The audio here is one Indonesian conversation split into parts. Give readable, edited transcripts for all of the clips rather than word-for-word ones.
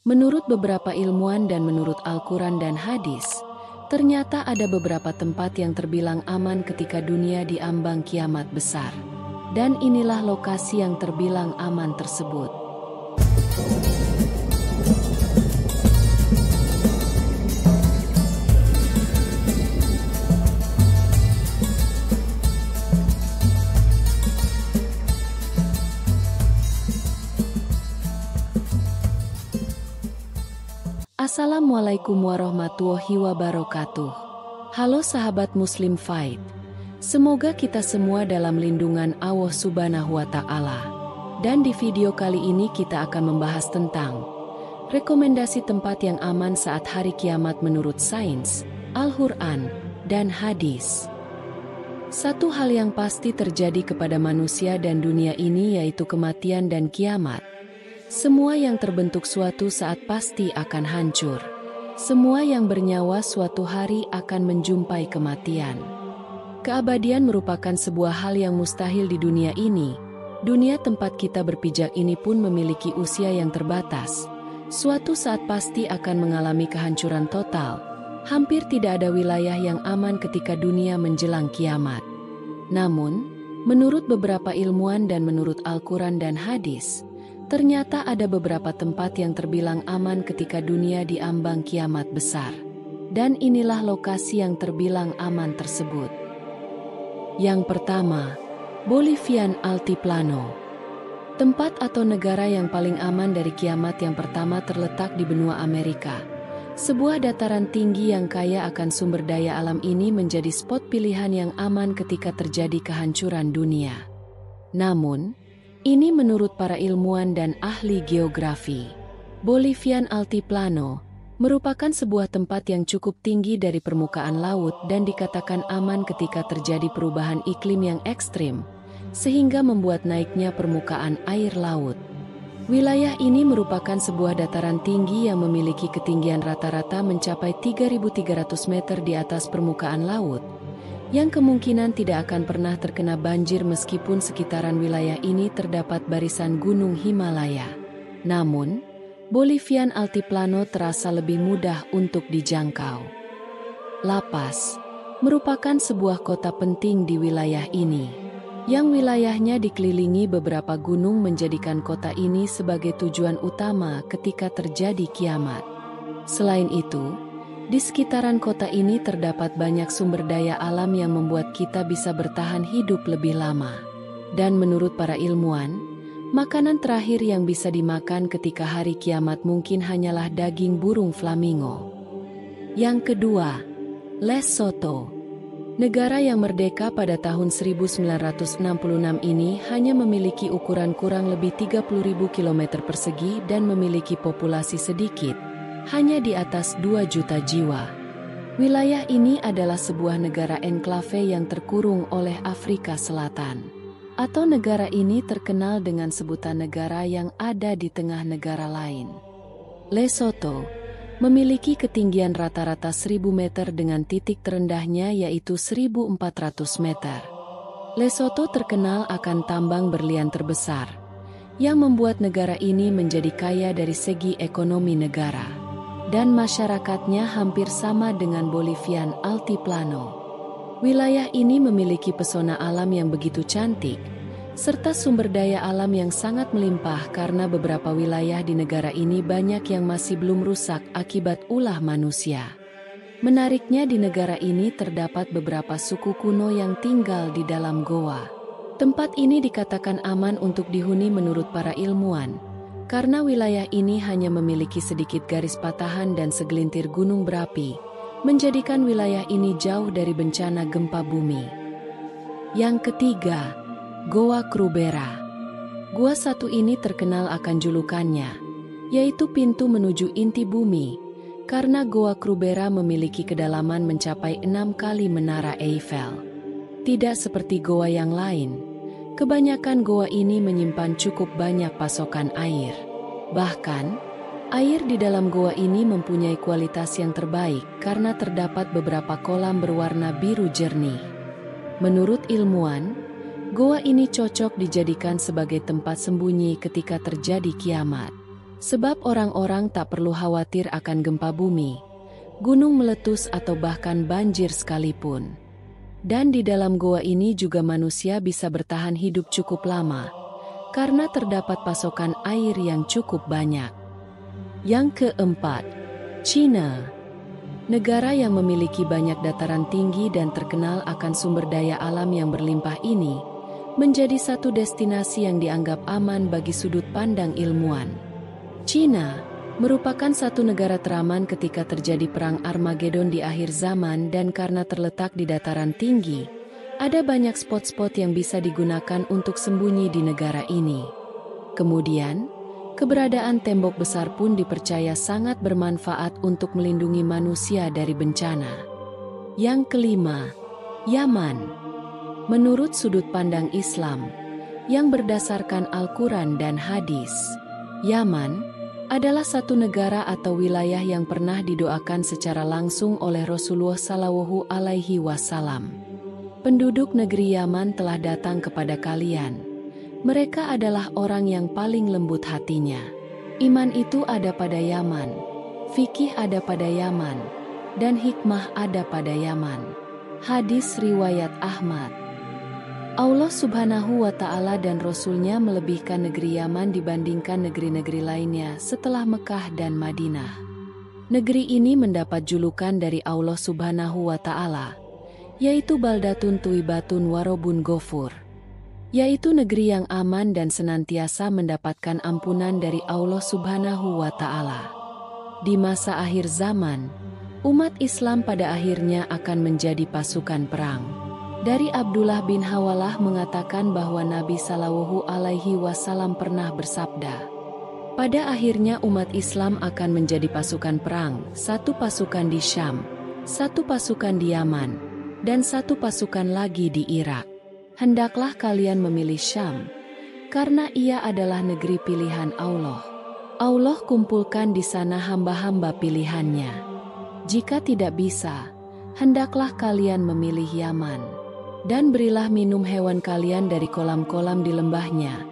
Menurut beberapa ilmuwan dan menurut Al-Quran dan hadis, ternyata ada beberapa tempat yang terbilang aman ketika dunia diambang kiamat besar. Dan inilah lokasi yang terbilang aman tersebut. Assalamualaikum warahmatullahi wabarakatuh. Halo sahabat Muslim Fight. Semoga kita semua dalam lindungan Allah Subhanahu wa Ta'ala. Dan di video kali ini kita akan membahas tentang rekomendasi tempat yang aman saat hari kiamat menurut sains, Al-Quran, dan hadis. Satu hal yang pasti terjadi kepada manusia dan dunia ini yaitu kematian dan kiamat. Semua yang terbentuk suatu saat pasti akan hancur. Semua yang bernyawa suatu hari akan menjumpai kematian. Keabadian merupakan sebuah hal yang mustahil di dunia ini. Dunia tempat kita berpijak ini pun memiliki usia yang terbatas. Suatu saat pasti akan mengalami kehancuran total. Hampir tidak ada wilayah yang aman ketika dunia menjelang kiamat. Namun, menurut beberapa ilmuwan dan menurut Al-Quran dan hadis, ternyata ada beberapa tempat yang terbilang aman ketika dunia diambang kiamat besar. Dan inilah lokasi yang terbilang aman tersebut. Yang pertama, Bolivian Altiplano. Tempat atau negara yang paling aman dari kiamat yang pertama terletak di benua Amerika. Sebuah dataran tinggi yang kaya akan sumber daya alam ini menjadi spot pilihan yang aman ketika terjadi kehancuran dunia. Namun, ini menurut para ilmuwan dan ahli geografi. Bolivian Altiplano merupakan sebuah tempat yang cukup tinggi dari permukaan laut dan dikatakan aman ketika terjadi perubahan iklim yang ekstrim, sehingga membuat naiknya permukaan air laut. Wilayah ini merupakan sebuah dataran tinggi yang memiliki ketinggian rata-rata mencapai 3.300 meter di atas permukaan laut, yang kemungkinan tidak akan pernah terkena banjir meskipun sekitaran wilayah ini terdapat barisan gunung Himalaya. Namun, Bolivian Altiplano terasa lebih mudah untuk dijangkau. La Paz merupakan sebuah kota penting di wilayah ini, yang wilayahnya dikelilingi beberapa gunung menjadikan kota ini sebagai tujuan utama ketika terjadi kiamat. Selain itu, di sekitaran kota ini terdapat banyak sumber daya alam yang membuat kita bisa bertahan hidup lebih lama. Dan menurut para ilmuwan, makanan terakhir yang bisa dimakan ketika hari kiamat mungkin hanyalah daging burung flamingo. Yang kedua, Lesotho. Negara yang merdeka pada tahun 1966 ini hanya memiliki ukuran kurang lebih 30.000 km persegi dan memiliki populasi sedikit, hanya di atas 2 juta jiwa. Wilayah ini adalah sebuah negara enklave yang terkurung oleh Afrika Selatan. Atau negara ini terkenal dengan sebutan negara yang ada di tengah negara lain. Lesotho memiliki ketinggian rata-rata 1.000 meter dengan titik terendahnya yaitu 1.400 meter. Lesotho terkenal akan tambang berlian terbesar, yang membuat negara ini menjadi kaya dari segi ekonomi negara. Dan masyarakatnya hampir sama dengan Bolivian Altiplano. Wilayah ini memiliki pesona alam yang begitu cantik, serta sumber daya alam yang sangat melimpah karena beberapa wilayah di negara ini banyak yang masih belum rusak akibat ulah manusia. Menariknya di negara ini terdapat beberapa suku kuno yang tinggal di dalam goa. Tempat ini dikatakan aman untuk dihuni menurut para ilmuwan, karena wilayah ini hanya memiliki sedikit garis patahan dan segelintir gunung berapi, menjadikan wilayah ini jauh dari bencana gempa bumi. Yang ketiga, Goa Krubera. Gua satu ini terkenal akan julukannya, yaitu pintu menuju inti bumi, karena Goa Krubera memiliki kedalaman mencapai 6 kali menara Eiffel. Tidak seperti goa yang lain, kebanyakan goa ini menyimpan cukup banyak pasokan air. Bahkan, air di dalam goa ini mempunyai kualitas yang terbaik karena terdapat beberapa kolam berwarna biru jernih. Menurut ilmuwan, goa ini cocok dijadikan sebagai tempat sembunyi ketika terjadi kiamat. Sebab orang-orang tak perlu khawatir akan gempa bumi, gunung meletus atau bahkan banjir sekalipun. Dan di dalam goa ini juga manusia bisa bertahan hidup cukup lama, karena terdapat pasokan air yang cukup banyak. Yang keempat, Cina. Negara yang memiliki banyak dataran tinggi dan terkenal akan sumber daya alam yang berlimpah ini, menjadi satu destinasi yang dianggap aman bagi sudut pandang ilmuwan. Cina merupakan satu negara teraman ketika terjadi perang Armageddon di akhir zaman, dan karena terletak di dataran tinggi, ada banyak spot-spot yang bisa digunakan untuk sembunyi di negara ini. Kemudian, keberadaan tembok besar pun dipercaya sangat bermanfaat untuk melindungi manusia dari bencana. Yang kelima, Yaman. Menurut sudut pandang Islam, yang berdasarkan Al-Quran dan hadis, Yaman adalah satu negara atau wilayah yang pernah didoakan secara langsung oleh Rasulullah Shallallahu Alaihi Wasallam. Penduduk negeri Yaman telah datang kepada kalian. Mereka adalah orang yang paling lembut hatinya. Iman itu ada pada Yaman, fikih ada pada Yaman, dan hikmah ada pada Yaman. Hadis riwayat Ahmad. Allah Subhanahu wa Ta'ala dan Rasul-Nya melebihkan negeri Yaman dibandingkan negeri-negeri lainnya setelah Mekah dan Madinah. Negeri ini mendapat julukan dari Allah Subhanahu wa Ta'ala, yaitu Baldatun Tuibatun Warobun Ghafur, yaitu negeri yang aman dan senantiasa mendapatkan ampunan dari Allah Subhanahu wa Ta'ala. Di masa akhir zaman, umat Islam pada akhirnya akan menjadi pasukan perang. Dari Abdullah bin Hawalah mengatakan bahwa Nabi Shallallahu Alaihi Wasallam pernah bersabda, pada akhirnya umat Islam akan menjadi pasukan perang, satu pasukan di Syam, satu pasukan di Yaman, dan satu pasukan lagi di Irak. Hendaklah kalian memilih Syam, karena ia adalah negeri pilihan Allah. Allah kumpulkan di sana hamba-hamba pilihannya. Jika tidak bisa, hendaklah kalian memilih Yaman. Dan berilah minum hewan kalian dari kolam-kolam di lembahnya,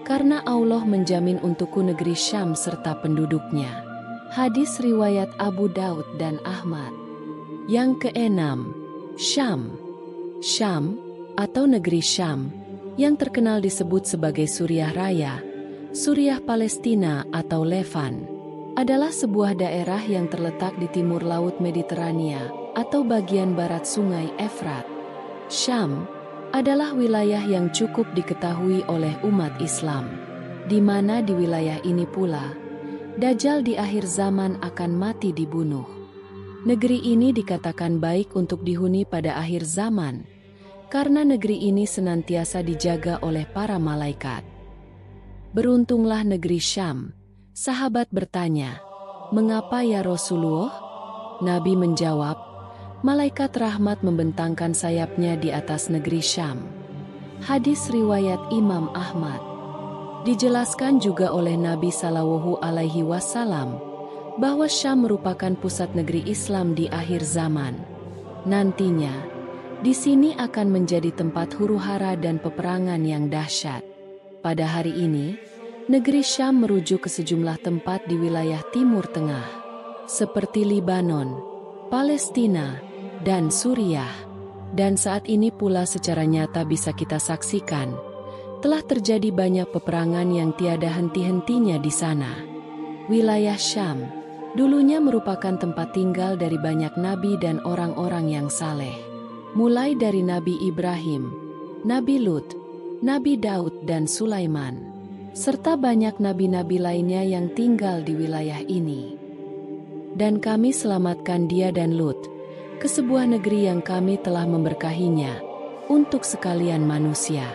karena Allah menjamin untukku negeri Syam serta penduduknya. Hadis riwayat Abu Daud dan Ahmad. Yang keenam, Syam. Syam, atau negeri Syam, yang terkenal disebut sebagai Suriah Raya, Suriah Palestina atau Levan, adalah sebuah daerah yang terletak di timur Laut Mediterania atau bagian barat Sungai Efrat. Syam adalah wilayah yang cukup diketahui oleh umat Islam, di mana di wilayah ini pula, Dajjal di akhir zaman akan mati dibunuh. Negeri ini dikatakan baik untuk dihuni pada akhir zaman, karena negeri ini senantiasa dijaga oleh para malaikat. Beruntunglah negeri Syam. Sahabat bertanya, mengapa ya Rasulullah? Nabi menjawab, malaikat rahmat membentangkan sayapnya di atas negeri Syam. Hadis riwayat Imam Ahmad. Dijelaskan juga oleh Nabi Shallallahu Alaihi Wasallam bahwa Syam merupakan pusat negeri Islam di akhir zaman. Nantinya, di sini akan menjadi tempat huru-hara dan peperangan yang dahsyat. Pada hari ini, negeri Syam merujuk ke sejumlah tempat di wilayah Timur Tengah, seperti Libanon, Palestina, dan Suriah. Dan saat ini pula secara nyata bisa kita saksikan, telah terjadi banyak peperangan yang tiada henti-hentinya di sana. Wilayah Syam dulunya merupakan tempat tinggal dari banyak nabi dan orang-orang yang saleh. Mulai dari Nabi Ibrahim, Nabi Lut, Nabi Daud dan Sulaiman, serta banyak nabi-nabi lainnya yang tinggal di wilayah ini. Dan kami selamatkan dia dan Lut ke sebuah negeri yang kami telah memberkahinya untuk sekalian manusia.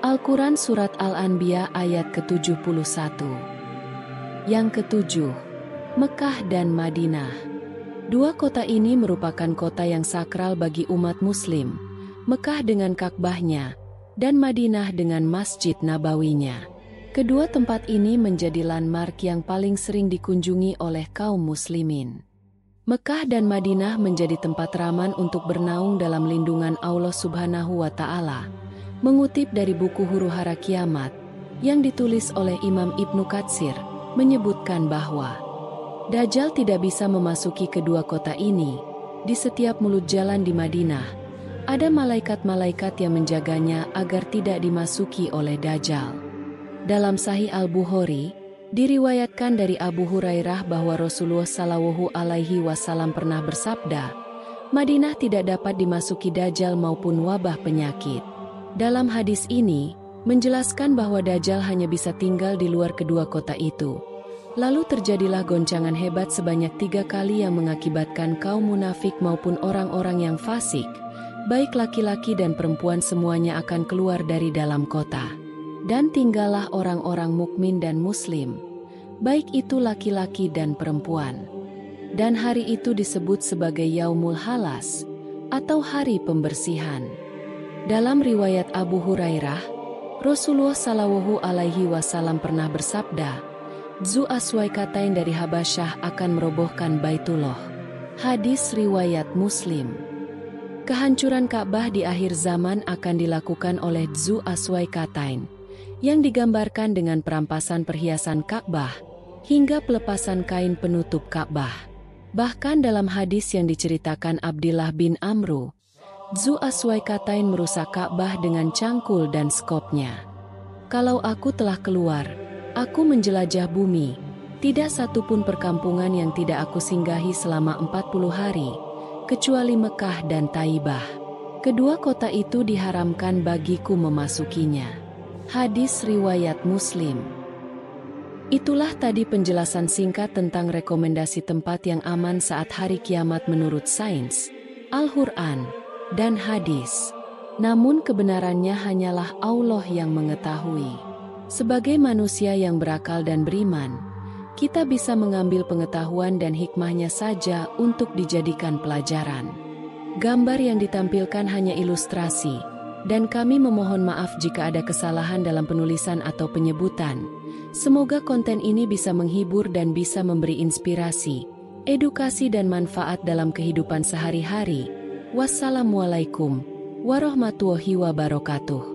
Al-Quran Surat Al-Anbiya ayat ke-71. Yang ketujuh, Mekah dan Madinah. Dua kota ini merupakan kota yang sakral bagi umat Muslim, Mekah dengan Ka'bahnya, dan Madinah dengan Masjid Nabawinya. Kedua tempat ini menjadi landmark yang paling sering dikunjungi oleh kaum muslimin. Mekah dan Madinah menjadi tempat raman untuk bernaung dalam lindungan Allah Subhanahu wa Ta'ala. Mengutip dari buku Huru-Hara Kiamat yang ditulis oleh Imam Ibnu Katsir, menyebutkan bahwa Dajjal tidak bisa memasuki kedua kota ini. Di setiap mulut jalan di Madinah, ada malaikat-malaikat yang menjaganya agar tidak dimasuki oleh Dajjal. Dalam Sahih Al-Bukhari, diriwayatkan dari Abu Hurairah bahwa Rasulullah Shallallahu Alaihi Wasallam pernah bersabda, Madinah tidak dapat dimasuki Dajjal maupun wabah penyakit. Dalam hadis ini, menjelaskan bahwa Dajjal hanya bisa tinggal di luar kedua kota itu. Lalu terjadilah goncangan hebat sebanyak 3 kali yang mengakibatkan kaum munafik maupun orang-orang yang fasik, baik laki-laki dan perempuan semuanya akan keluar dari dalam kota. Dan tinggallah orang-orang mukmin dan muslim, baik itu laki-laki dan perempuan. Dan hari itu disebut sebagai Yaumul Halas, atau hari pembersihan. Dalam riwayat Abu Hurairah, Rasulullah Shallallahu Alaihi Wasallam pernah bersabda, Dzu Aswaikatain dari Habasyah akan merobohkan Baitullah. Hadis riwayat Muslim. Kehancuran Ka'bah di akhir zaman akan dilakukan oleh Dzu Aswaikatain, yang digambarkan dengan perampasan perhiasan Ka'bah, hingga pelepasan kain penutup Ka'bah. Bahkan dalam hadis yang diceritakan Abdillah bin Amru, Dzu Aswaikatain merusak Ka'bah dengan cangkul dan skopnya. Kalau aku telah keluar, aku menjelajah bumi, tidak satupun perkampungan yang tidak aku singgahi selama 40 hari, kecuali Mekah dan Taibah. Kedua kota itu diharamkan bagiku memasukinya. Hadis riwayat Muslim. Itulah tadi penjelasan singkat tentang rekomendasi tempat yang aman saat hari kiamat menurut sains, Al-Quran, dan hadis. Namun kebenarannya hanyalah Allah yang mengetahui. Sebagai manusia yang berakal dan beriman, kita bisa mengambil pengetahuan dan hikmahnya saja untuk dijadikan pelajaran. Gambar yang ditampilkan hanya ilustrasi, dan kami memohon maaf jika ada kesalahan dalam penulisan atau penyebutan. Semoga konten ini bisa menghibur dan bisa memberi inspirasi, edukasi dan manfaat dalam kehidupan sehari-hari. Wassalamualaikum warahmatullahi wabarakatuh.